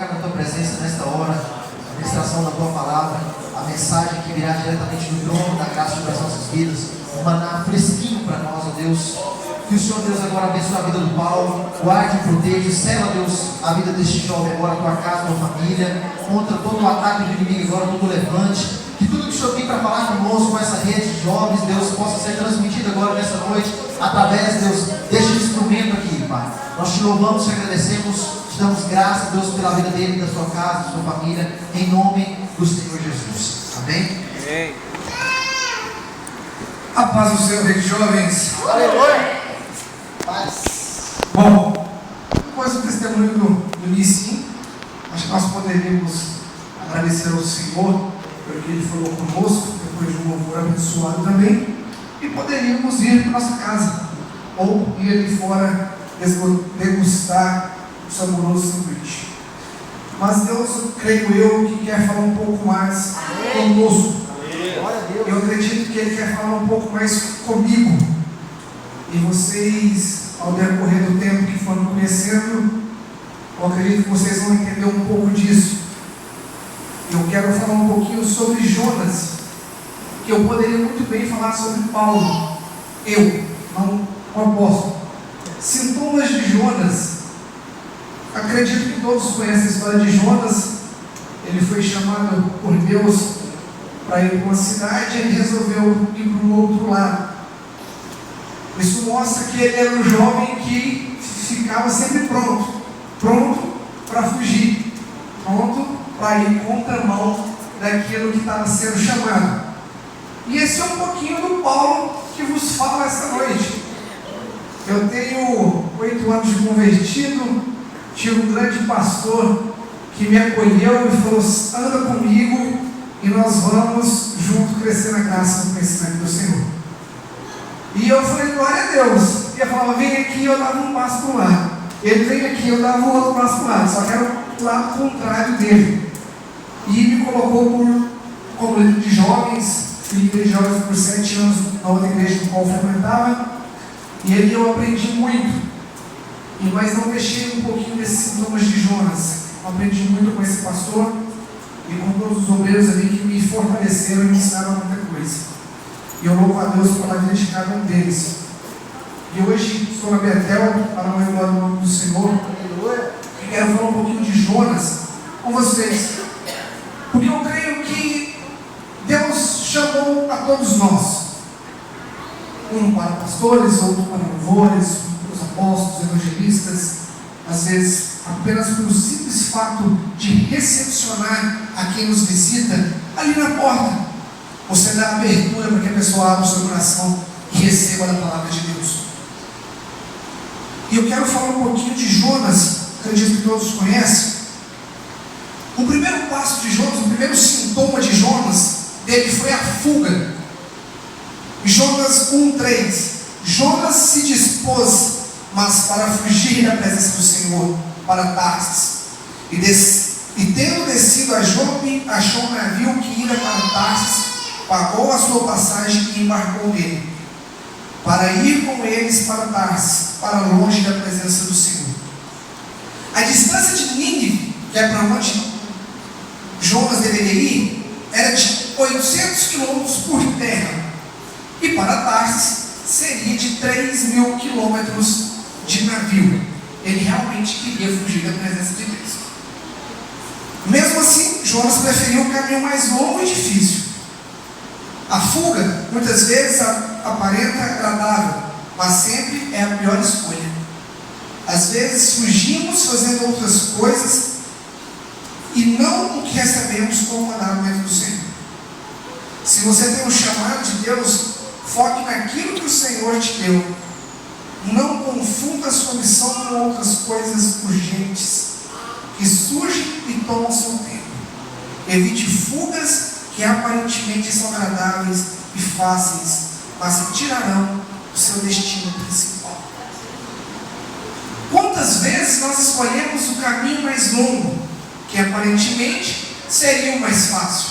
Na tua presença nesta hora, a ministração da tua palavra, a mensagem que virá diretamente do trono da graça sobre as nossas vidas, um maná fresquinho para nós, ó Deus. Que o Senhor, Deus, agora abençoe a vida do Paulo, guarde e proteja, sela, Deus, a vida deste jovem agora, tua casa, tua família, contra todo o ataque do inimigo agora, todo o levante. Que tudo que o Senhor tem para falar conosco, com essa rede de jovens, Deus, possa ser transmitido agora nessa noite, através, Deus, deste instrumento aqui, Pai. Nós te louvamos, te agradecemos, te damos graças, Deus, pela vida dele, da sua casa, da sua família, em nome do Senhor Jesus. Amém? Amém. A paz do Senhor, rei de jovens. Aleluia! Paz. Bom, depois do testemunho do início, acho que nós poderíamos agradecer ao Senhor, porque Ele falou conosco, depois de um louvor abençoado também, e poderíamos ir para nossa casa, ou ir ali fora degustar o saboroso sanduíche. Mas Deus, creio eu, que quer falar um pouco mais conosco. Glória a Deus. Eu acredito que Ele quer falar um pouco mais comigo. E vocês, ao decorrer do tempo que foram conhecendo, eu acredito que vocês vão entender um pouco disso. Eu quero falar um pouquinho sobre Jonas, que eu poderia muito bem falar sobre Paulo. Eu, não o apóstolo. Sintomas de Jonas. Acredito que todos conhecem a história de Jonas. Ele foi chamado por Deus para ir para uma cidade e ele resolveu ir para o outro lado. Isso mostra que ele era um jovem que ficava sempre pronto para fugir, pronto para ir contramão daquilo que estava sendo chamado. E esse é um pouquinho do Paulo que vos fala esta noite. Eu tenho 8 anos de convertido, tive um grande pastor que me acolheu e falou: anda comigo e nós vamos junto crescer na graça do conhecimento do Senhor. E eu falei: glória a Deus. E ele falava: vem aqui, eu dava um passo para o lado. Ele vem aqui, eu dava um outro passo para o lado, só que era o lado contrário dele. E me colocou como líder de jovens, fui líder de jovens por 7 anos na outra igreja no qual eu frequentava. E ali eu aprendi muito. Mas não deixei um pouquinho desses sintomas de Jonas. Eu aprendi muito com esse pastor e com todos os obreiros ali que me fortaleceram e me ensinaram muita coisa. E eu louvo a Deus pela vida de cada um deles. E hoje estou na Betel para a glória do nome do Senhor. E quero falar um pouquinho de Jonas com vocês. Porque eu creio que Deus chamou a todos nós. Um para pastores, outro para louvores, os apóstolos, evangelistas, às vezes apenas pelo simples fato de recepcionar a quem nos visita ali na porta. Você dá abertura para que a pessoa abra o seu coração e receba da palavra de Deus. E eu quero falar um pouquinho de Jonas, acredito que todos conhecem. O primeiro passo de Jonas, o primeiro sintoma de Jonas, dele foi a fuga. Jonas 1:3. Jonas se dispôs, mas para fugir da presença do Senhor, para Tarsis. E tendo descido a Jope, achou um navio que ia para Tarsis, pagou a sua passagem e embarcou nele, para ir com eles para Tarsis, para longe da presença do Senhor. A distância de Nínive, que é para onde Jonas deveria ir, era de 800 quilômetros por terra. E para Tarsis seria de 3.000 quilômetros de navio. Ele realmente queria fugir da presença de Deus. Mesmo assim, Jonas preferiu o caminho mais longo e difícil. A fuga, muitas vezes, aparenta agradável, mas sempre é a pior escolha. Às vezes, fugimos fazendo outras coisas e não o que recebemos como mandamento do Senhor. Se você tem um chamado de Deus, foque naquilo que o Senhor te deu. Não confunda a sua missão com outras coisas urgentes que surgem e tomam seu tempo. Evite fugas que aparentemente são agradáveis e fáceis, mas que tirarão o seu destino principal. Quantas vezes nós escolhemos o caminho mais longo, que aparentemente seria o mais fácil?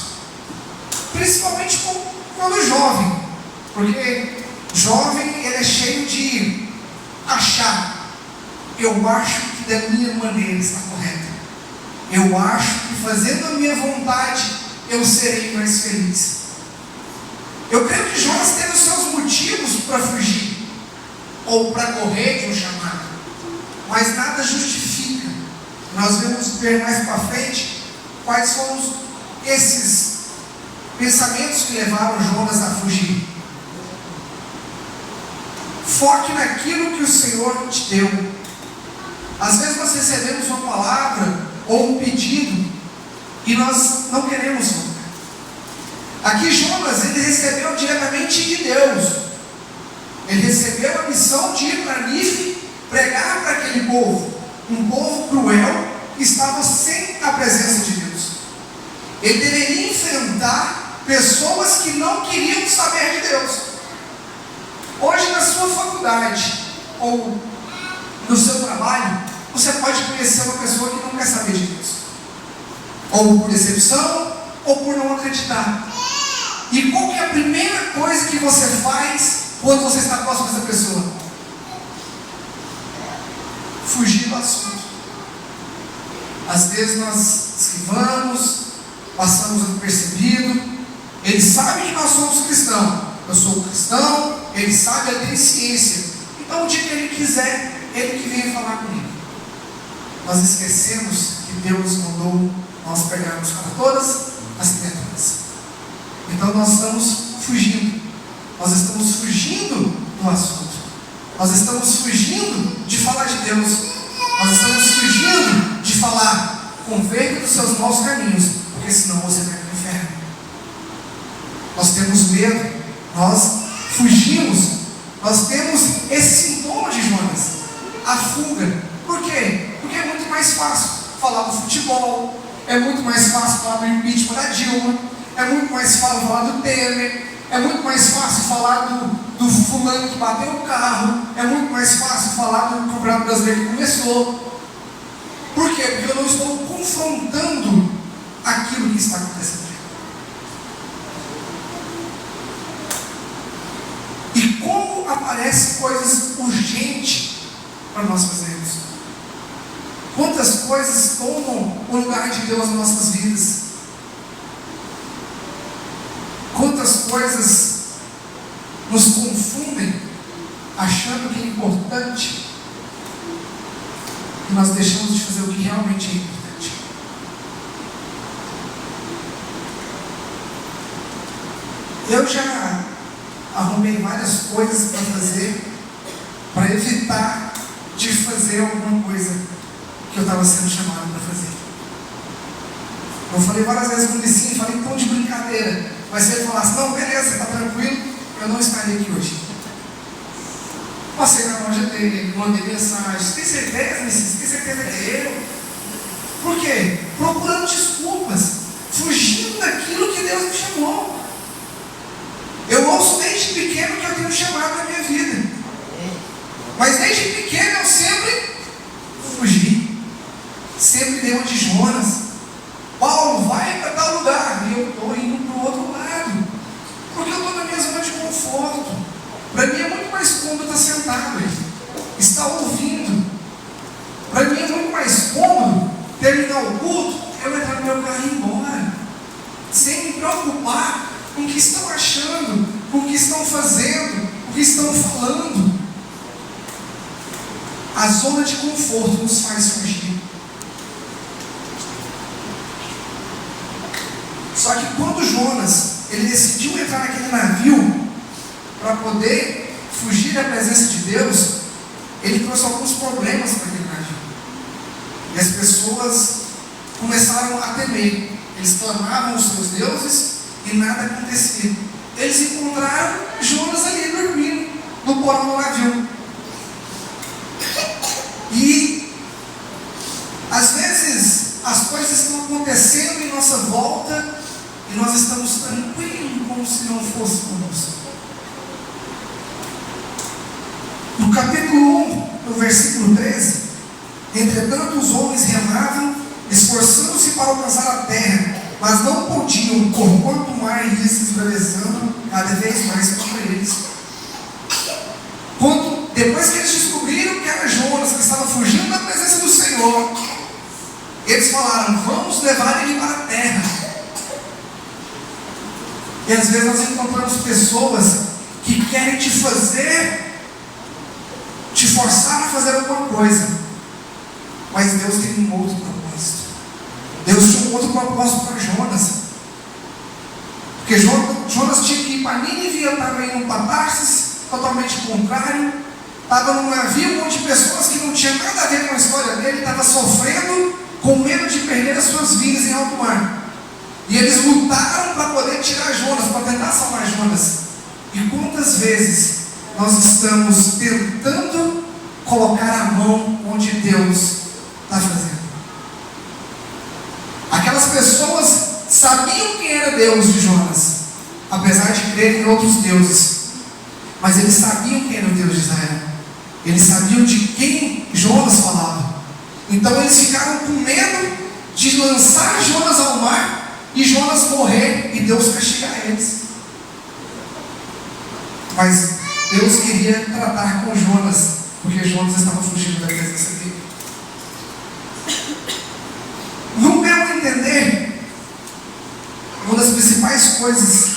Principalmente quando jovem. Porque jovem, ele é cheio de achar. Eu acho que da minha maneira está correta. eu acho que fazendo a minha vontade, eu serei mais feliz. Eu creio que Jonas teve os seus motivos para fugir, ou para correr de um chamado, mas nada justifica. Nós vamos ver mais para frente quais foram esses pensamentos que levaram Jonas a fugir. Foque naquilo que o Senhor te deu. Às vezes nós recebemos uma palavra ou um pedido e nós não queremos focar. Aqui Jonas, ele recebeu diretamente de Deus. Ele recebeu a missão de ir para Nínive pregar para aquele povo, um povo cruel que estava sem a presença de Deus. Ele deveria enfrentar pessoas que não queriam saber de Deus. Hoje na sua faculdade ou no seu trabalho, você pode conhecer uma pessoa que não quer saber de Deus, ou por decepção, ou por não acreditar. E qual que é a primeira coisa que você faz quando você está próximo dessa pessoa? Fugir do assunto. Às vezes nós esquivamos, passamos despercebido. Ele sabe que nós somos cristãos. Eu sou cristão, ele sabe, ele tem ciência. Então o dia que ele quiser, ele que venha falar comigo. Nós esquecemos que Deus mandou nós pegarmos para todas as criaturas. Então nós estamos fugindo. Nós estamos fugindo do assunto. Nós estamos fugindo de falar de Deus. Nós estamos fugindo de falar: converta dos seus maus caminhos, porque senão você vai para o inferno. Nós temos medo. Nós fugimos. Nós temos esse sintoma de Jonas, a fuga. Por quê? Porque é muito mais fácil falar do futebol, é muito mais fácil falar do impeachment da Dilma, é muito mais fácil falar do Temer, é muito mais fácil falar do fulano que bateu o carro, é muito mais fácil falar do campeonato brasileiro que começou. Por quê? Porque eu não estou confrontando aquilo que está acontecendo. E como aparecem coisas urgentes para nós fazermos? Quantas coisas tomam o lugar de Deus nas nossas vidas? Quantas coisas nos confundem, achando que é importante, e nós deixamos de fazer o que realmente é importante. Eu já arrumei várias coisas para fazer, para evitar de fazer alguma coisa que eu estava sendo chamado para fazer. Eu falei várias vezes com o Licinho, falei em tom de brincadeira, mas se ele falasse: não, beleza, você está tranquilo, eu não estaria aqui hoje. Passei na loja dele, mandei mensagem: tem certeza, Licinho? Tem certeza que é eu? Por quê? Procurando desculpas, fugindo daquilo que Deus me chamou. Eu ouço desde pequeno que eu tenho chamado na minha vida, mas desde pequeno eu sempre fugi, sempre dei uma de Jonas. Paulo, vai para tal lugar, e eu estou indo para o outro lado, porque eu estou na minha zona de conforto. Para mim é muito mais cômodo estar sentado aí, estar ouvindo. Para mim é muito mais cômodo terminar o culto, eu entrar no meu carro e ir embora, sem me preocupar com o que estão achando, com o que estão fazendo, o que estão falando. A zona de conforto nos faz fugir. Só que quando Jonas, ele decidiu entrar naquele navio para poder fugir da presença de Deus, ele trouxe alguns problemas para aquele navio. E as pessoas começaram a temer. Eles clamavam os seus deuses e nada acontecia. Eles encontraram Jonas ali dormindo no porão do navio. E às vezes as coisas estão acontecendo em nossa volta e nós estamos tranquilos como se não fosse conosco. No capítulo 1, no versículo 13: entretanto os homens remavam, esforçando-se para alcançar a terra, mas não podiam, porquanto o mar ia se esvaziando cada vez mais contra eles. Depois que eles descobriram que era Jonas, que estava fugindo da presença do Senhor, eles eles falaram: vamos levar ele para a terra. E às vezes nós encontramos pessoas que querem te forçar a fazer alguma coisa, mas Deus tem um outro propósito. Deus tinha um outro propósito para Jonas, porque Jonas tinha que ir para Nínive, estava indo para Tarsis, totalmente contrário, estava num navio um monte de pessoas que não tinham nada a ver com a história dele, estava sofrendo, com medo de perder as suas vidas em alto mar. E eles lutaram para poder tirar Jonas, para tentar salvar Jonas. E quantas vezes nós estamos tentando colocar a mão onde Deus está fazendo? Aquelas pessoas sabiam quem era Deus de Jonas, apesar de crer em outros deuses, mas eles sabiam quem era o Deus de Israel. Eles sabiam de quem Jonas falava. Então eles ficaram com medo de lançar Jonas ao mar e Jonas morrer e Deus castigar eles. Mas Deus queria tratar com Jonas, porque Jonas estava fugindo da presença dele. No meu entender, uma das principais coisas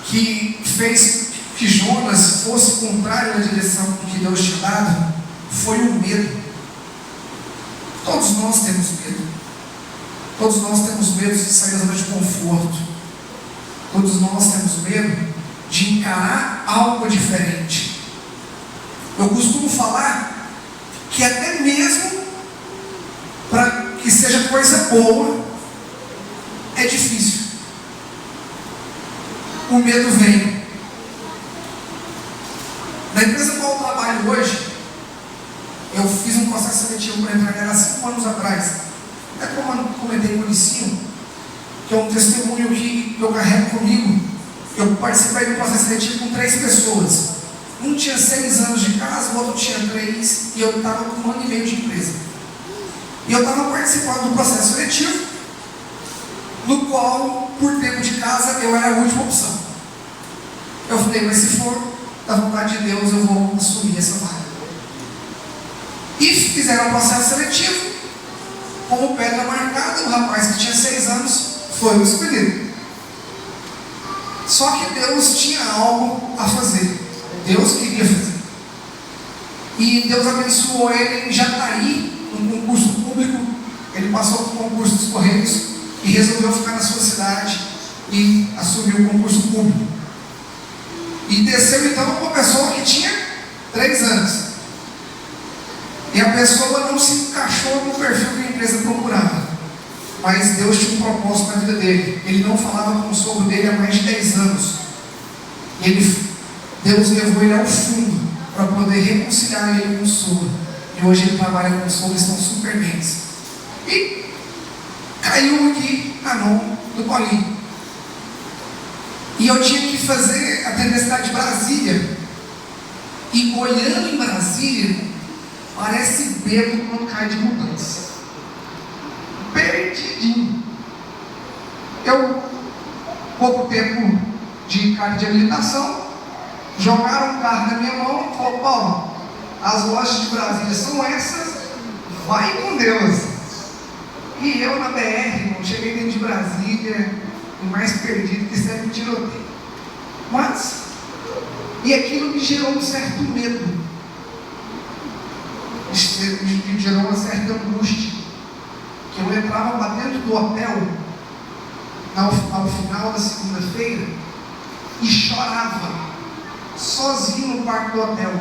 que fez que Jonas fosse contrário à direção que Deus tinha dado foi o medo. Todos nós temos medo. Todos nós temos medo de sair da zona de conforto. Todos nós temos medo de encarar algo diferente. Eu costumo falar que até mesmo para que seja coisa boa, é difícil. O medo vem. Na empresa com a qual eu trabalho hoje, eu fiz um processo seletivo para entrar nela há 5 anos atrás. Até como eu comentei com o Licinho, que é um testemunho que eu carrego comigo. Eu participei do processo seletivo com 3 pessoas. Um tinha 6 anos de casa, o outro tinha 3, e eu estava com 1 ano e meio de empresa. E eu estava participando do processo seletivo, no qual, por tempo de casa, eu era a última opção. Eu falei: mas se for da vontade de Deus, eu vou assumir essa vaga. E fizeram o processo seletivo, como pedra marcada, o rapaz que tinha 6 anos foi o escolhido. Só que Deus tinha algo a fazer. Deus queria fazer. E Deus abençoou ele em Jataí, um concurso público. Ele passou por um concurso dos Correios e resolveu ficar na sua cidade e assumiu o concurso público. E desceu então uma pessoa que tinha 3 anos. E a pessoa não se encaixou no perfil que a empresa procurava. Mas Deus tinha um propósito na vida dele. Ele não falava com o sogro dele há mais de 10 anos. E Deus levou ele ao fundo para poder reconciliar ele com o sogro. E hoje ele trabalha com o sogro e estão super bem. E caiu aqui na mão do Paulinho. E eu tinha que atender a cidade de Brasília. E olhando em Brasília, parece bêbado quando cai de mudança. Perdidinho. Eu, pouco tempo de carta de habilitação, jogaram um carro na minha mão e falaram: Paulo, as lojas de Brasília são essas, vai com Deus. E eu na BR, não cheguei dentro de Brasília, e mais perdido que serve um tiroteio. E aquilo me gerou um certo medo, me gerou uma certa angústia, que eu entrava para dentro do hotel, ao final da segunda-feira, e chorava, sozinho no quarto do hotel,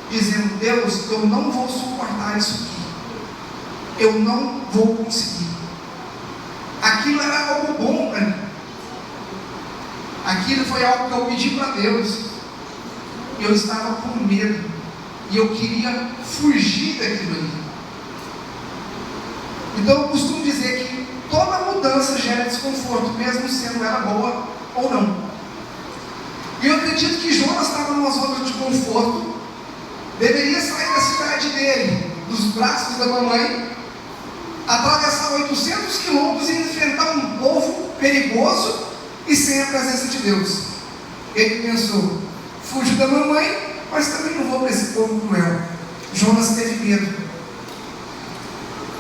dizendo: Deus, eu não vou suportar isso aqui, eu não vou conseguir. Aquilo era algo bom para mim, aquilo foi algo que eu pedi para Deus, e eu estava com medo, e eu queria fugir daquilo ali. Então eu costumo dizer que toda mudança gera desconforto, mesmo sendo ela boa ou não. E eu acredito que Jonas estava numa zona de conforto, deveria sair da cidade dele, dos braços da mamãe, atravessar 800 quilômetros e enfrentar um povo perigoso e sem a presença de Deus. Ele pensou: fujo da mamãe, mas também não vou para esse povo cruel. Jonas teve medo.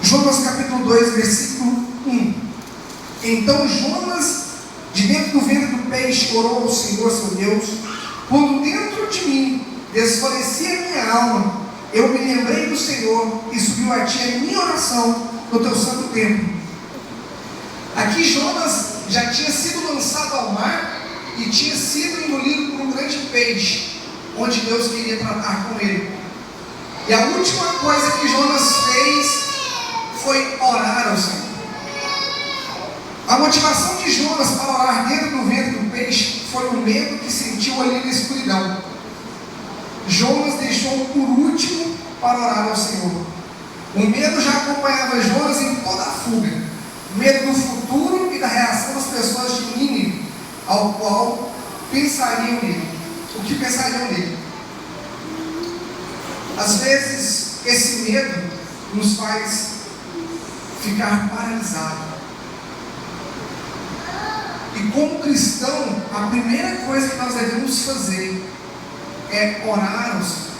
Jonas Jonas capítulo 2, versículo 1. Então Jonas, de dentro do ventre do peixe, orou ao Senhor seu Deus. Quando dentro de mim desfalecia a minha alma, eu me lembrei do Senhor e subiu a ti a minha oração no teu santo templo. Aqui Jonas já tinha sido lançado ao mar e tinha sido engolido por um grande peixe, onde Deus queria tratar com ele. E a última coisa que Jonas fez foi orar ao Senhor. A motivação de Jonas para orar dentro do ventre do peixe foi o medo que sentiu ali na escuridão. Jonas deixou por último para orar ao Senhor. O medo já acompanhava Jonas em toda a fuga. Medo do futuro e da reação das pessoas de Nínive, ao qual pensariam nele. O que pensariam nele? Às vezes, esse medo nos faz ficar paralisado. E como cristão, a primeira coisa que nós devemos fazer é orar ao Senhor.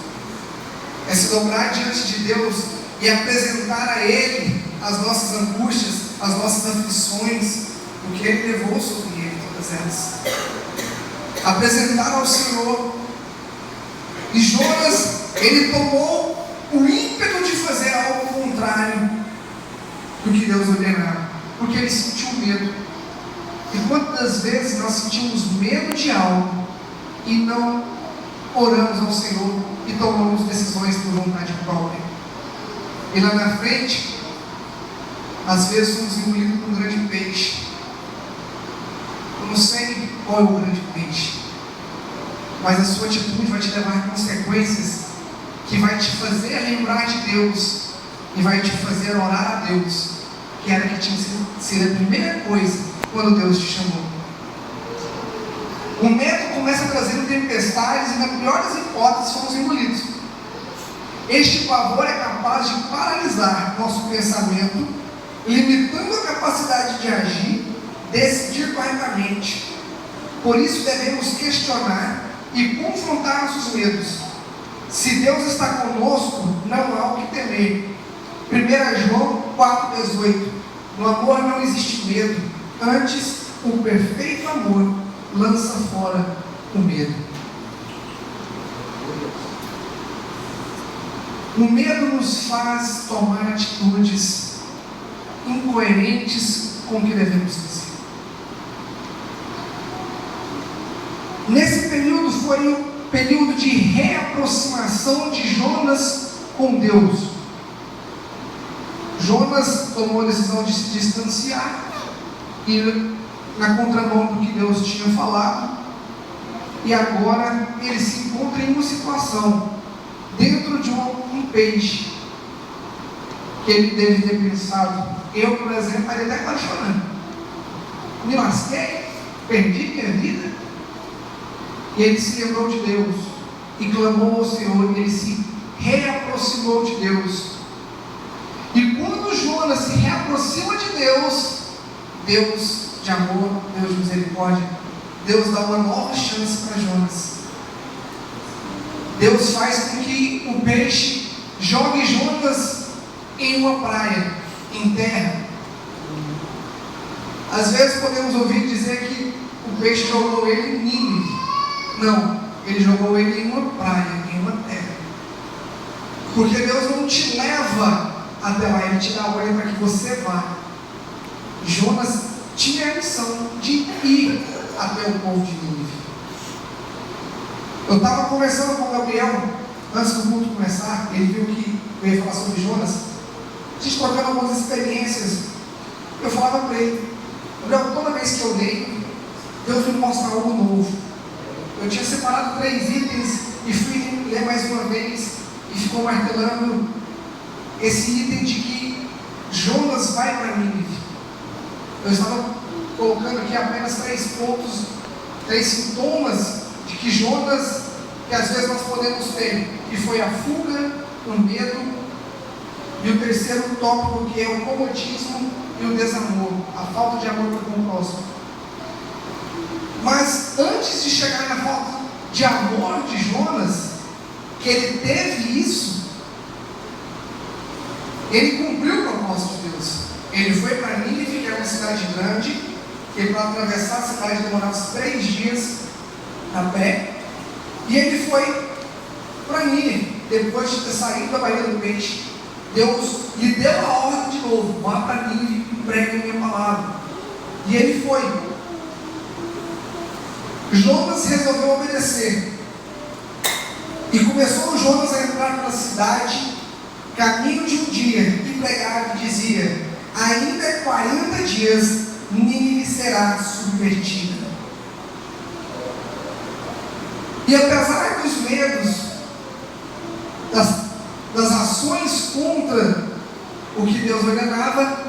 É se dobrar diante de Deus e apresentar a Ele as nossas angústias, as nossas aflições, porque Ele levou sobre Ele todas elas. Apresentar ao Senhor. E Jonas, ele tomou o ímpeto de fazer algo contrário do que Deus ordenava, porque ele sentiu medo. E quantas vezes nós sentimos medo de algo e não oramos ao Senhor e tomamos decisões por vontade própria? E lá na frente, às vezes somos engolidos por um grande peixe. Eu não sei qual é o grande peixe, mas a sua atitude vai te levar a consequências que vai te fazer lembrar de Deus e vai te fazer orar a Deus, que era que tinha sido a primeira coisa quando Deus te chamou. O medo começa trazendo tempestades e, na pior das hipóteses, somos engolidos. Este pavor é capaz de paralisar nosso pensamento, limitando a capacidade de agir, decidir corretamente. Por isso devemos questionar e confrontar nossos medos. Se Deus está conosco, não há o que temer. 1 João 4,18. No amor não existe medo, antes o perfeito amor lança fora o medo. O medo nos faz tomar atitudes incoerentes com o que devemos fazer. Nesse período foi um período de reaproximação de Jonas com Deus. Jonas tomou a decisão de se distanciar e na contramão do que Deus tinha falado, e agora ele se encontra em uma situação dentro de um peixe que ele deve ter pensado. Eu, por exemplo, estaria até quase chorando. Me lasquei, perdi minha vida. E ele se lembrou de Deus e clamou ao Senhor, e ele se reaproximou de Deus. E quando Jonas se reaproxima de Deus, Deus de amor, Deus de misericórdia, Deus dá uma nova chance para Jonas. Deus faz com que o peixe jogue Jonas em uma praia, em terra. Às vezes podemos ouvir dizer que o peixe jogou ele em Nínive. Não, ele jogou ele em uma praia, em uma terra. Porque Deus não te leva até lá, Ele te dá a ordem para que você vá. Jonas tinha a missão de ir até o povo de Nínive. Eu estava conversando com o Gabriel antes do culto começar. Ele viu que eu ia falar sobre Jonas. A gente trocando algumas experiências. Eu falava para ele: Gabriel, toda vez que eu leio, Deus me mostra algo novo. Eu tinha separado 3 itens e fui ler mais uma vez e ficou martelando esse item de que Jonas vai para Nínive. Eu estava colocando aqui apenas 3 pontos, 3 sintomas de que Jonas, que às vezes nós podemos ter, que foi a fuga, o medo, e o terceiro tópico, que é o comodismo e o desamor, a falta de amor para com o próximo. Mas antes de chegar na falta de amor de Jonas, que ele teve isso, ele cumpriu o propósito propósito de Deus. Ele foi para Nínive, que era uma cidade grande, que para atravessar a cidade demorava 3 dias a pé. E ele foi para Nínive, depois de ter saído da barriga do peixe. Deus lhe deu a ordem de novo: vá para Nínive e pregue a minha palavra. E ele foi. Jonas resolveu obedecer. E começou Jonas a entrar pela cidade, caminho de um dia, e pregava e dizia: ainda 40 dias, Nínive será subvertida. E apesar dos medos, das ações contra o que Deus ordenava,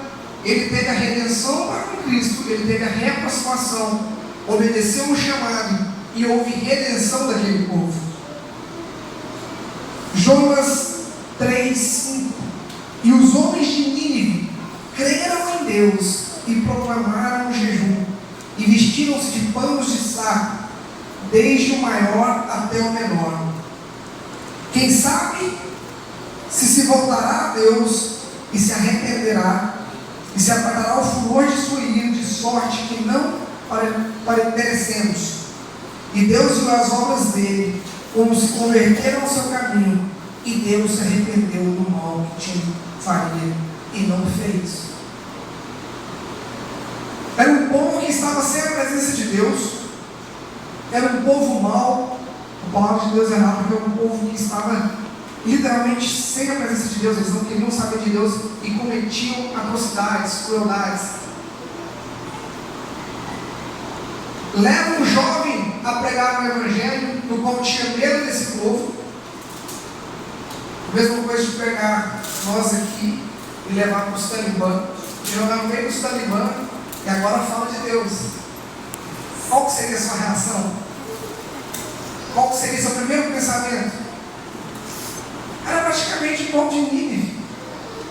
ele teve a redenção para com Cristo, ele teve a reaproximação, obedeceu o chamado e houve redenção daquele povo. Jonas 3:5. E os homens de Nínive creram em Deus e proclamaram o jejum, e vestiram-se de panos de saco, desde o maior até o menor. Quem sabe se voltará a Deus e se arrependerá, e se apagará o furor de sua ira, de sorte que não perecemos. E Deus viu as obras dele, como se converteram ao seu caminho, e Deus se arrependeu do mal que faria e não fez. Era um povo que estava sem a presença de Deus, era um povo mau. A palavra de Deus é errada, porque era um povo que estava literalmente sem a presença de Deus. Eles não queriam saber de Deus e cometiam atrocidades, crueldades. Leva um jovem a pregar o evangelho, no qual tinha medo desse povo. A mesma coisa de pegar nós aqui e levar para os talibã, jogar no meio dos talibã e agora fala de Deus. Qual que seria a sua reação? Qual que seria o seu primeiro pensamento? Era praticamente o povo de Nínive.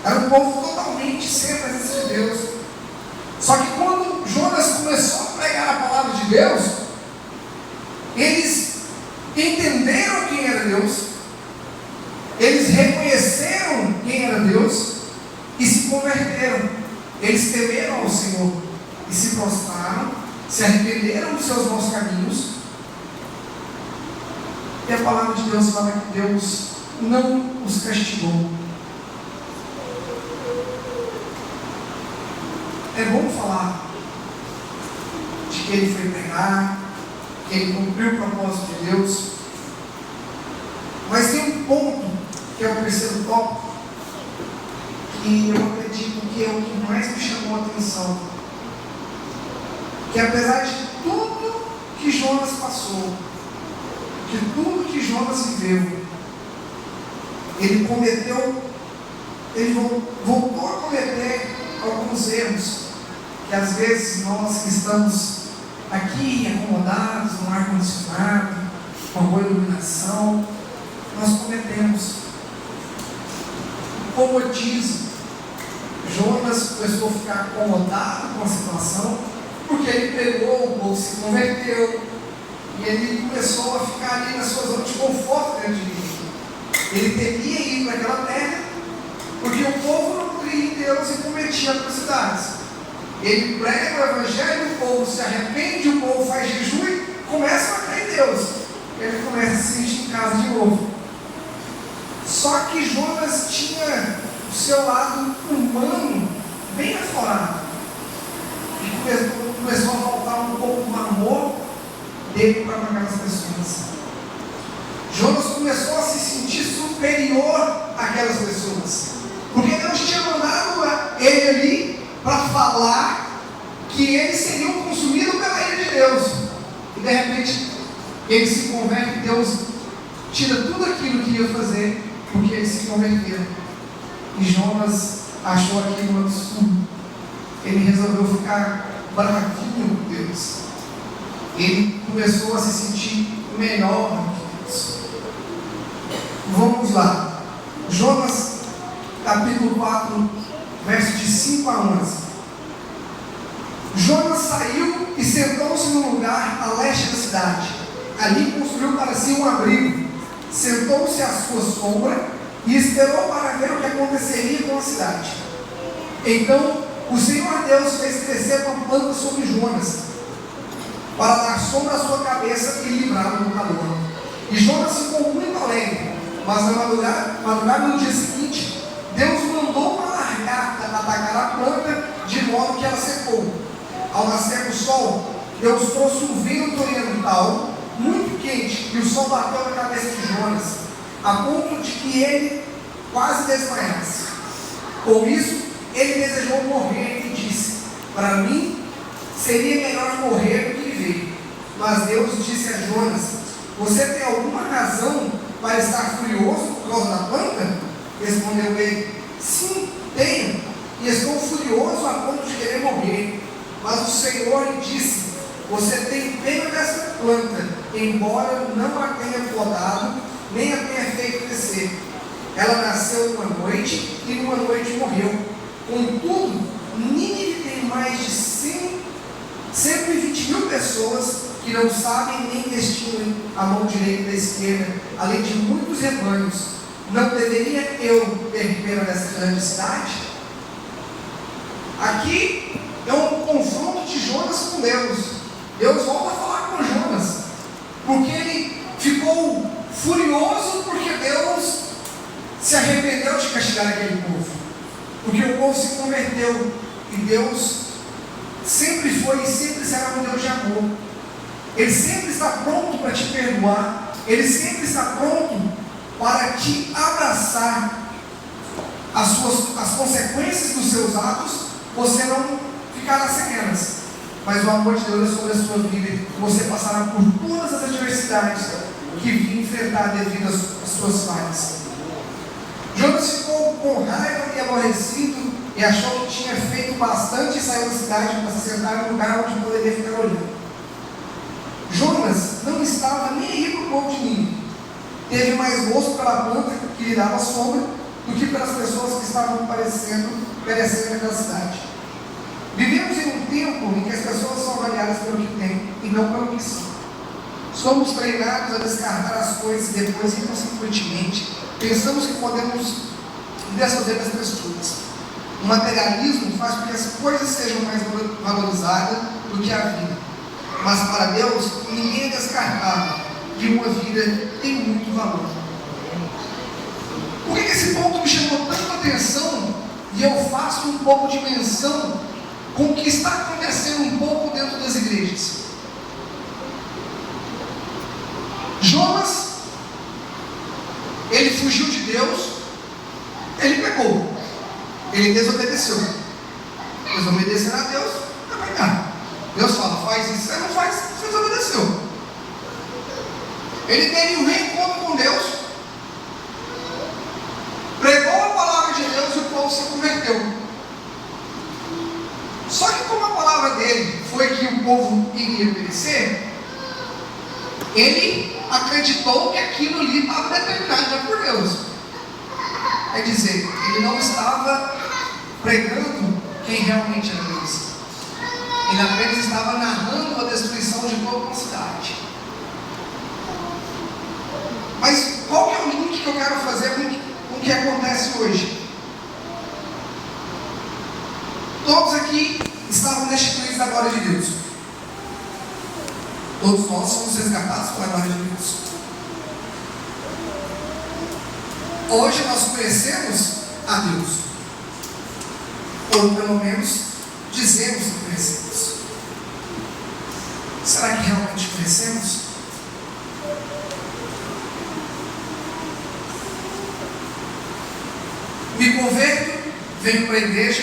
Era um povo totalmente sem a presença de Deus. Só que quando Jonas começou a pregar a palavra de Deus, eles entenderam quem era Deus, eles reconheceram quem era Deus e se converteram. Eles temeram ao Senhor e se prostraram, se arrependeram dos seus maus caminhos. E a palavra de Deus fala que Deus não os castigou. É bom falar de que ele foi pregar, que ele cumpriu o propósito de Deus, mas tem um ponto, que é o terceiro tópico, que eu acredito que é o que mais me chamou a atenção. Que apesar de tudo que Jonas passou, de tudo que Jonas viveu, ele voltou a cometer alguns erros, que às vezes nós que estamos aqui acomodados no ar-condicionado, com a boa iluminação, nós cometemos. Comodismo. Jonas começou a ficar acomodado com a situação, porque ele pregou, o povo se converteu, e ele começou a ficar ali na sua zona de conforto dentro de Nínive. Ele temia ir para aquela terra, porque o povo não cria em Deus e cometia atrocidades. Ele prega o evangelho, o povo se arrepende, o povo faz jejum e começa a crer em Deus. Ele começa a se sentir em casa de novo. Só que Jonas tinha o seu lado humano bem aflorado. E começou a faltar um pouco do amor dele para aquelas pessoas. Jonas começou a se sentir superior àquelas pessoas, porque Deus tinha mandado ele ali para falar que eles seriam consumidos pela ira de Deus. E de repente ele se converte, Deus tira tudo aquilo que ia fazer, porque eles se converteram. E Jonas achou aquilo um absurdo. Ele resolveu ficar bravinho com Deus. Ele começou a se sentir melhor do que Deus. Vamos lá. Jonas, capítulo 4, versos de 5 a 11. Jonas saiu e sentou-se num lugar a leste da cidade. Ali construiu para si um abrigo. Sentou-se à sua sombra e esperou para ver o que aconteceria com a cidade. Então o Senhor Deus fez crescer uma planta sobre Jonas, para dar sombra à sua cabeça e livrá-lo do calor. E Jonas ficou muito alegre, mas na madrugada do dia seguinte, Deus mandou uma lagarta atacar a planta, de modo que ela secou. Ao nascer do sol, Deus trouxe um vento oriental muito quente, e o sol bateu na cabeça de Jonas, a ponto de que ele quase desmaiasse. Com isso, ele desejou morrer e disse: para mim, seria melhor morrer do que viver. Mas Deus disse a Jonas: você tem alguma razão para estar furioso por causa da planta? Respondeu ele: sim, tenho, e estou furioso a ponto de querer morrer. Mas o Senhor lhe disse: você tem pena dessa planta, embora não a tenha podado, nem a tenha feito crescer. Ela nasceu uma noite e numa noite morreu. Contudo, Nínive tem mais de 120 mil pessoas que não sabem nem distinguem a mão direita da esquerda, além de muitos rebanhos. Não deveria eu ter pena dessa grande cidade? Aqui é um confronto de Jonas com Deus. Deus volta a falar com Jonas, porque ele ficou furioso porque Deus se arrependeu de castigar aquele povo, porque o povo se converteu, e Deus sempre foi e sempre será um Deus de amor. Ele sempre está pronto para te perdoar, Ele sempre está pronto para te abraçar. As consequências dos seus atos, você não ficará sem elas, mas o amor de Deus é sobre a sua vida, e você passará por todas as adversidades que vinha enfrentar devido às suas falhas. Jonas ficou com raiva e aborrecido, e achou que tinha feito bastante, e saiu da cidade para se sentar no lugar onde poderia ficar olhando. Jonas não estava nem aí para o povo de Nínive. Teve mais gosto pela planta que lhe dava sombra do que pelas pessoas que estavam perecendo naquela cidade. Vivemos em um tempo em que as pessoas são avaliadas pelo que têm e não pelo que são. Somos treinados a descartar as coisas e depois, inconsequentemente, pensamos que podemos desfazer das pessoas. O materialismo faz com que as coisas sejam mais valorizadas do que a vida. Mas para Deus, ninguém é descartável, e uma vida tem muito valor. Por que esse ponto me chamou tanta atenção? E eu faço um pouco de menção com o que está acontecendo um pouco dentro das igrejas. Jonas, ele fugiu de Deus, ele pecou, ele desobedeceu. Desobedecer a Deus é pecar. Deus fala, faz isso, você não faz, você desobedeceu. Ele teve um reencontro com Deus, pregou a palavra de Deus e o povo se converteu. Só que como a palavra dele foi que o povo iria perecer, ele acreditou que aquilo ali estava determinado já por Deus. Quer dizer, ele não estava pregando quem realmente era Deus. Ele apenas estava narrando a destruição de toda uma cidade. Mas qual que é o link que eu quero fazer com o que acontece hoje? Todos aqui estavam destituídos da glória de Deus. Todos nós somos resgatados pela glória de Deus. Hoje nós conhecemos a Deus, ou pelo menos dizemos que conhecemos. Será que realmente conhecemos? Me converto, venho para a igreja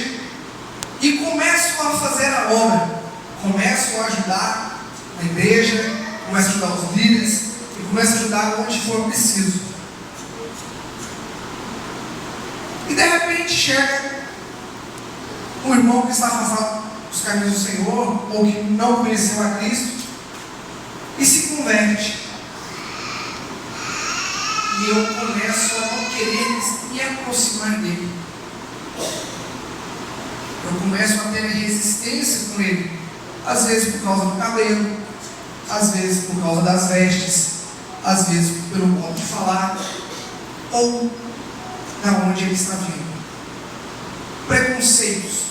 e começo a fazer a obra, começo a ajudar na igreja, começo a ajudar os líderes e começo a ajudar onde for preciso. E de repente chega um irmão que está afastado dos caminhos do Senhor, ou que não conheceu a Cristo, e se converte. E eu começo a não querer me aproximar dele. Eu começo a ter resistência com ele, às vezes por causa do cabelo, às vezes por causa das vestes, às vezes pelo modo de falar, ou da onde ele está vindo. preconceitos.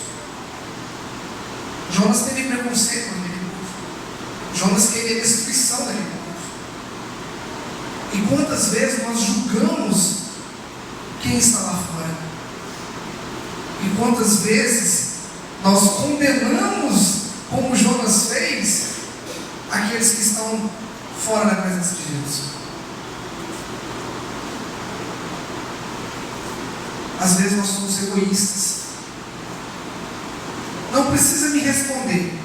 Jonas teve preconceito com aquele povo. Jonas queria destruição daquele povo. E quantas vezes nós julgamos quem está lá fora? E quantas vezes nós condenamos, como Jonas fez, aqueles que estão fora da presença de Deus? Às vezes nós somos egoístas. Não precisa me responder.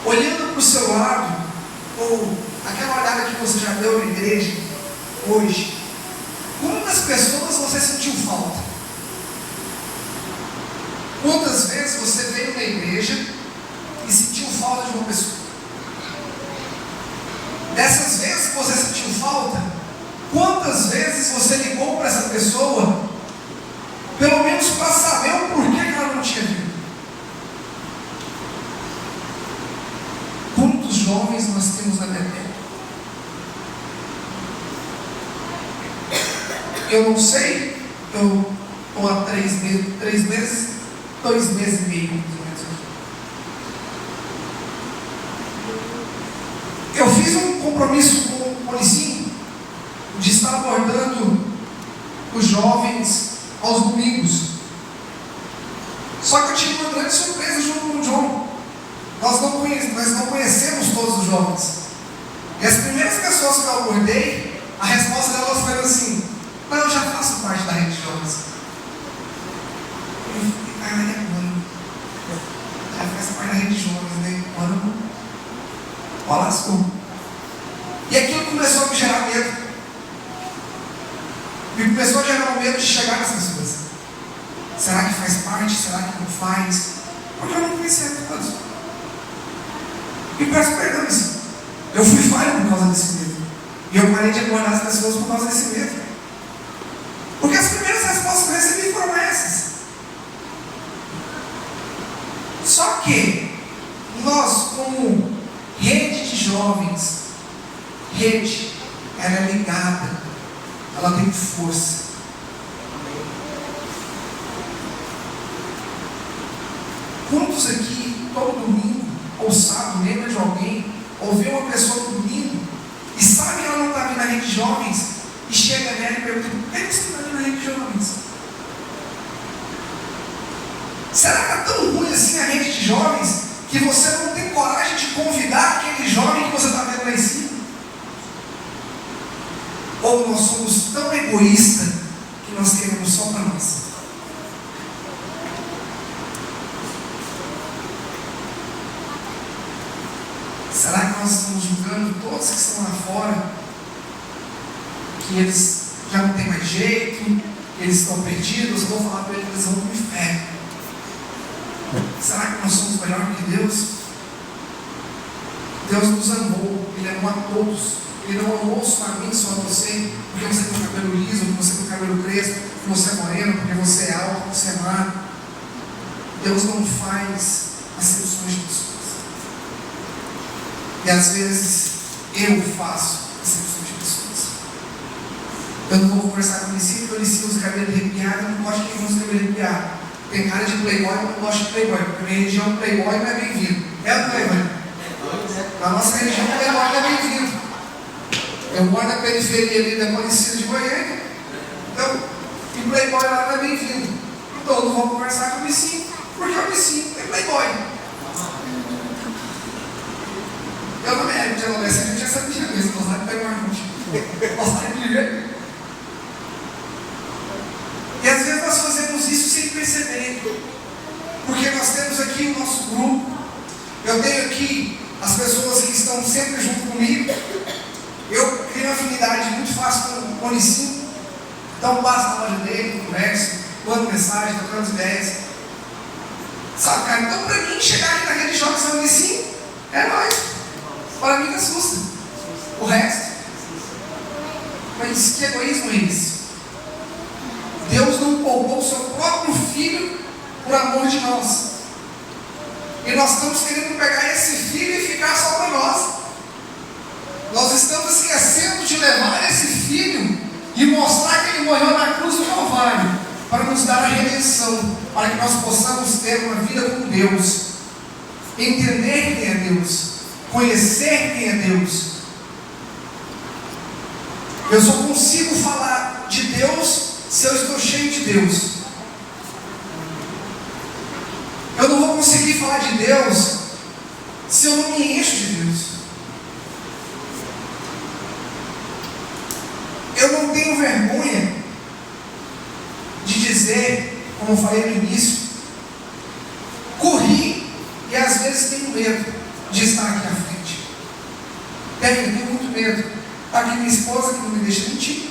Olhando para o seu lado, ou aquela olhada que você já deu na igreja hoje, quantas pessoas você sentiu falta? Quantas vezes você veio na igreja e sentiu falta de uma pessoa? Dessas vezes que você sentiu falta, quantas vezes você ligou para essa pessoa, pelo menos para saber o porquê que ela não tinha vindo? Quantos jovens nós temos na Betel? Eu não sei, eu estou há 2 meses e meio. Eu fiz um compromisso com o Policinho de estar abordando os jovens aos domingos. Só que eu tive uma grande surpresa junto com o John. Nós não conhecemos todos os jovens. E as primeiras pessoas que eu abordei, a resposta delas foi assim: não, eu já faço parte da rede de jovens. Eu falei, mano, já faz parte da rede de jovens, né? Mano, ó, lascou. E aquilo começou a me gerar medo. Me começou a gerar um medo de chegar nessas pessoas. Será que faz parte? Será que não faz? Porque eu não conhecia todos. E peço perdão isso. Eu fui falho por causa desse medo. E eu parei de abordar as pessoas por causa desse medo. Porque as primeiras respostas que eu recebi foram essas. Só que nós, como rede de jovens, ela é ligada, ela tem força. Quantos aqui, todo domingo, ou sábado, lembra de alguém, ou vê uma pessoa no domingo, e sabe que ela não está vindo na rede de jovens, e chega nela e pergunta: por que você está vindo na rede de jovens? Será que é tão ruim assim a rede de jovens, que você não tem coragem de convidar aquele jovem que você está vendo lá em cima? Ou nós somos tão egoístas que nós queremos só para nós? Será que nós estamos julgando todos que estão lá fora, que eles já não têm mais jeito, que eles estão perdidos? Eu vou falar para eles: eles vão para o inferno. Será que nós somos melhor que Deus? Deus nos amou, Ele amou a todos. Ele não amou só a mim, só a você, porque você tem o cabelo liso, porque você tem o cabelo crespo, porque você é moreno, porque você é alto, porque você é magro. Deus não faz acepções de pessoas. E às vezes eu faço acepções de pessoas. Eu não vou conversar com o Licinho, porque o Licinho usa cabelo arrepiado, eu não gosto de quem usa cabelo arrepiado. Tem cara de playboy, eu não gosto de playboy, porque na minha região playboy não é bem-vindo. É o playboy. Na nossa região playboy não é bem-vindo. Eu moro na periferia ali da Polícia de Goiânia. Então, e playboy lá não é bem-vindo. Então eu não vou conversar com o Licinho, porque o Licinho é playboy. Eu não me lembro de adolescente, eu já sabia mesmo, gostar de playboy não. Gostar de viver. E às vezes nós fazemos isso sem perceber, porque nós temos aqui o nosso grupo. Eu tenho aqui as pessoas que estão sempre junto comigo. Eu crio uma afinidade muito fácil com o Licinho. Então passo na loja dele, converso, mando mensagem, trocando ideias. Sabe, cara? Então para mim chegar aqui na rede de jogos e Licinho, é nóis. Para mim que assusta. O resto. Mas que egoísmo é esse? Deus não poupou o seu próprio filho por amor de nós. E nós estamos querendo pegar esse filho e ficar só para nós. Nós estamos esquecendo de levar esse filho e mostrar que ele morreu na cruz do Calvário. para nos dar a redenção, para que nós possamos ter uma vida com Deus, entender quem é Deus, conhecer quem é Deus. Eu só consigo falar de Deus se eu estou cheio de Deus. Eu não vou conseguir falar de Deus se eu não me encho de Deus. Eu não tenho vergonha de dizer, como eu falei no início, corri e às vezes tenho medo de estar aqui à frente. Tenho muito medo. Está aqui minha esposa que não me deixa mentir.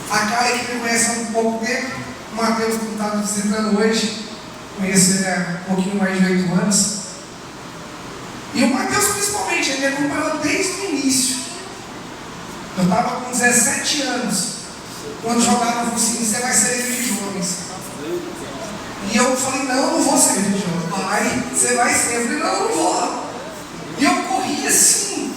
A Karen que me conhece há um pouco tempo. O Matheus que está me visitando hoje. Conheço ele há um pouquinho mais de 8 anos. E o Matheus principalmente, ele me acompanhou desde o início. Eu estava com 17 anos, quando jogava assim, você vai ser líder de jovens. E eu falei, não vou ser líder de jovens. Pai, você vai ser. Eu falei, não vou. E eu corri assim.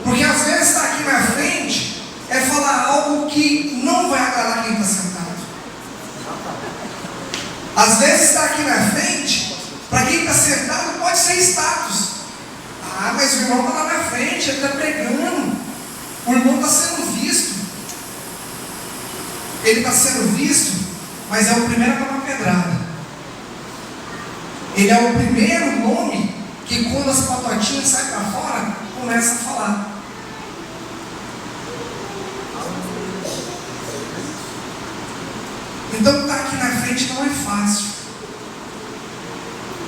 Porque às vezes estar aqui na frente é falar algo que não vai agradar quem está sentado. Às vezes estar aqui na frente, para quem está sentado, pode ser status. Ah, mas o irmão está lá na frente, ele está pregando. O irmão está sendo visto. Ele está sendo visto, mas é o primeiro a tomar pedrada. Ele é o primeiro nome que quando as patotinhas saem para fora, começa a falar. Então estar aqui na frente não é fácil.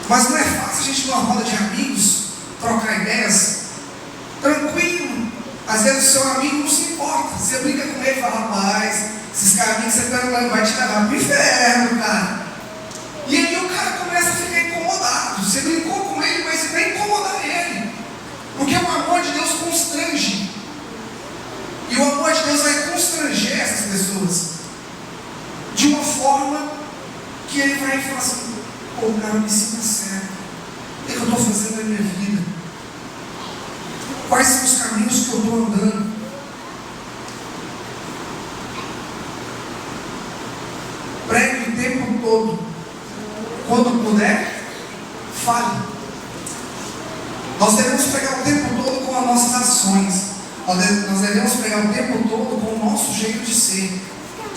Mas não é fácil a gente numa roda de amigos trocar ideias tranquilo. Às vezes o seu amigo não se importa. Você brinca com ele e fala, rapaz, esses caminhos que você está andando vai te levar para o inferno, cara. E aí o cara começa a ficar incomodado. Você brincou com ele, mas você vai incomodar ele. Porque o amor de Deus constrange. E o amor de Deus vai constranger essas pessoas de uma forma que ele vai falar assim, pô, cara, me ensina sério. O que eu estou fazendo na minha vida? Quais são os caminhos que eu estou andando? Pregue o tempo todo. Quando puder, fale. Nós devemos pregar o tempo todo com as nossas ações. Nós devemos pregar o tempo todo com o nosso jeito de ser.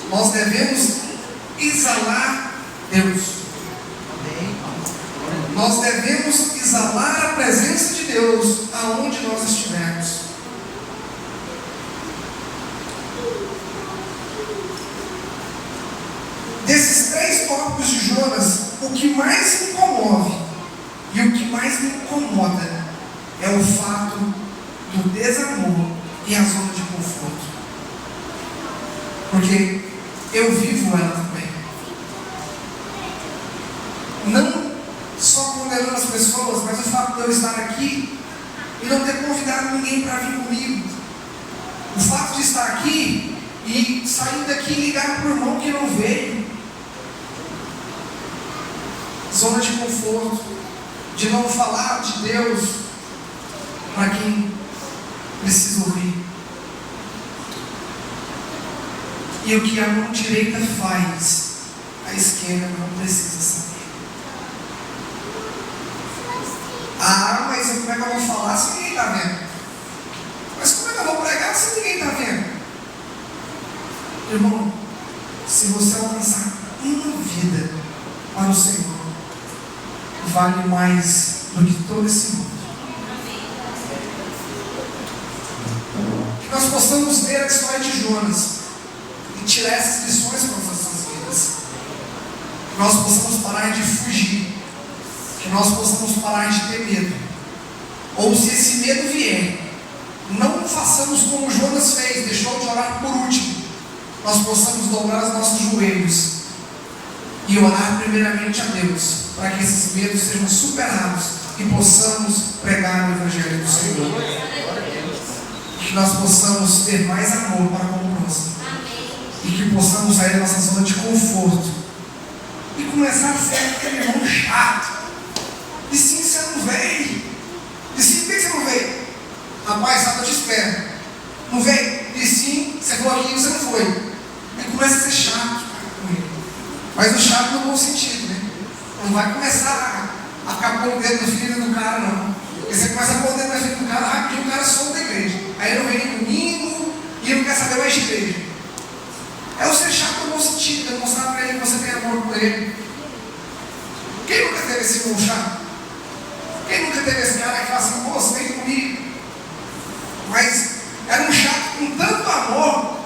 Nós devemos exalar Deus. Nós devemos exalar a presença de Deus aonde nós estivermos. Desses 3 tópicos de Jonas, o que mais me comove e o que mais me incomoda é o fato do desamor e a zona de conforto. Porque eu vivo ela também. Não só condenando as pessoas, mas o fato de eu estar aqui e não ter convidado ninguém para vir comigo. O fato de estar aqui e sair daqui e ligar para o irmão que não veio. Zona de conforto, de não falar de Deus para quem precisa ouvir. E o que a mão direita faz, a esquerda não precisa saber. Ah, mas como é que eu vou falar se ninguém está vendo? Mas como é que eu vou pregar se ninguém está vendo? Irmão, se você alcançar uma vida para o Senhor, vale mais do que todo esse mundo. Que nós possamos ler a história de Jonas e tirar essas lições para as nossas vidas. Que nós possamos parar de fugir. Que nós possamos parar de ter medo. Ou se esse medo vier, não façamos como Jonas fez, deixou de orar por último. Nós possamos dobrar os nossos joelhos e orar primeiramente a Deus, para que esses medos sejam superados e possamos pregar o Evangelho do Senhor. Que nós possamos ter mais amor para com o próximo. E que possamos sair da nossa zona de conforto e começar a ser aquele irmão chato. E sim, você não veio. E sim, por que você não veio? Rapaz, eu te espero. Não veio? E sim, você falou aqui e você não foi. começa a ser chato com ele. Mas o chato no bom sentido, né? Não vai começar a ficar pondo o dedo na ferida do cara, não. Porque você começa a pôr o dedo na ferida do cara, rapidinho o cara some da igreja. Aí não vem domingo e não quer saber mais de igreja. É o ser chato no bom sentido, é mostrar para ele que você tem amor por ele. Quem nunca teve esse irmão chato? Quem nunca teve esse cara que fala assim, moço, vem comigo? Mas era um chato com tanto amor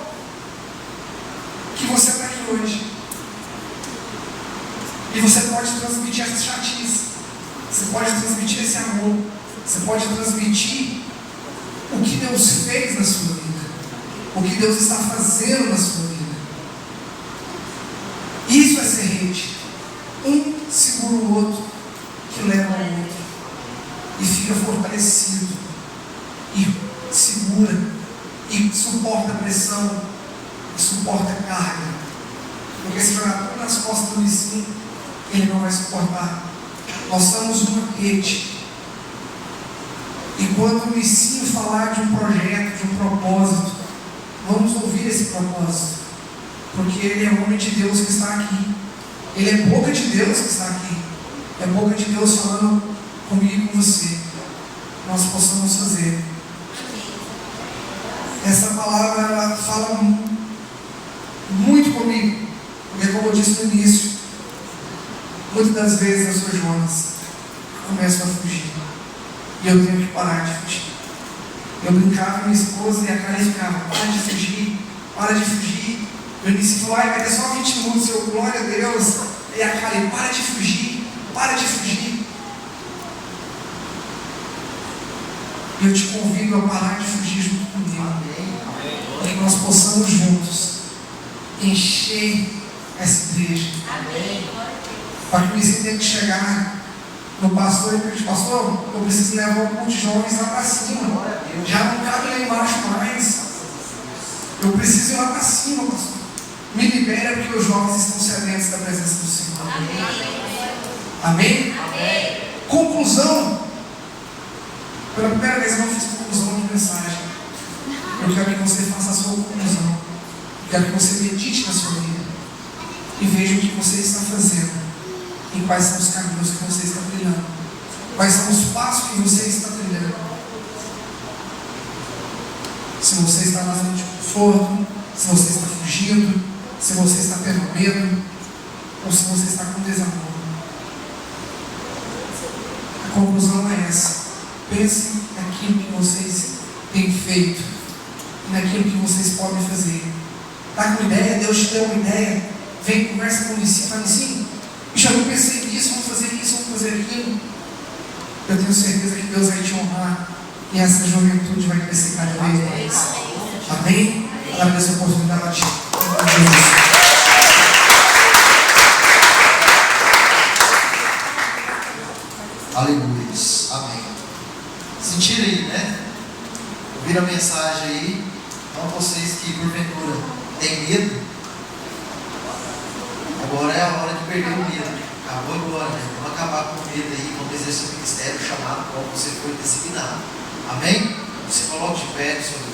que você está aqui hoje. E você pode transmitir essa chatice. Você pode transmitir esse amor. Você pode transmitir o que Deus fez na sua vida. O que Deus está fazendo na sua vida. Isso é ser rede. Um segura o outro, que leva ao outro. E fica fortalecido. E segura. E suporta a pressão. E suporta a carga. Porque se jogar tudo nas costas do vizinho, ele não vai suportar. Nós somos uma rede. E quando o vizinho falar de um projeto, de um propósito, vamos ouvir esse propósito. Porque ele é homem de Deus que está aqui. Ele é boca de Deus que está aqui. É boca de Deus falando comigo e com você. Nós possamos fazer. Essa palavra ela fala muito comigo. Porque como eu disse no início, muitas das vezes eu sou Jonas. Começo a fugir. E eu tenho que parar de fugir. Eu brincava com minha esposa e a Karen ficava, para de fugir, para de fugir. Eu disse, vai ter só 20 minutos, eu, glória a Deus. E a Karen, para de fugir, para de fugir. E eu te convido a parar de fugir junto comigo. Para que nós possamos juntos encher essa igreja. Para que o vizinho tenha que chegar no pastor e dizer, pastor, eu preciso levar um monte de jovens lá para cima. Já não cabe lá embaixo mais. Eu preciso ir lá para cima, pastor. Me libera porque os jovens estão sedentos da presença do Senhor. Amém? Amém? Conclusão. Pela primeira vez eu não fiz conclusão de mensagem. Eu quero que você faça a sua conclusão. Eu quero que você medite na sua vida. E veja o que você está fazendo. E quais são os caminhos que você está trilhando. Quais são os passos que você está trilhando. Se você está na zona de conforto, se você está fugindo, se você está tendo medo, ou se você está com desamor. A conclusão é essa. Pense naquilo que vocês têm feito e naquilo que vocês podem fazer. Está com ideia? Deus te deu uma ideia. Vem, conversa com o vizinho, fala assim, já não pensei nisso, vamos fazer isso, vamos fazer aquilo. Eu tenho certeza que Deus vai te honrar e essa juventude vai crescer cada vez mais. Amém? Agradeço a oportunidade. Aleluia. Amém. Sentiram aí, né? Ouviram a mensagem aí? Então vocês que porventura têm medo, agora é a hora de perder o medo. Acabou agora, né? Vamos acabar com o medo aí, vamos exercer o ministério chamado qual você foi designado. Amém? Você coloque de pé no seu lugar.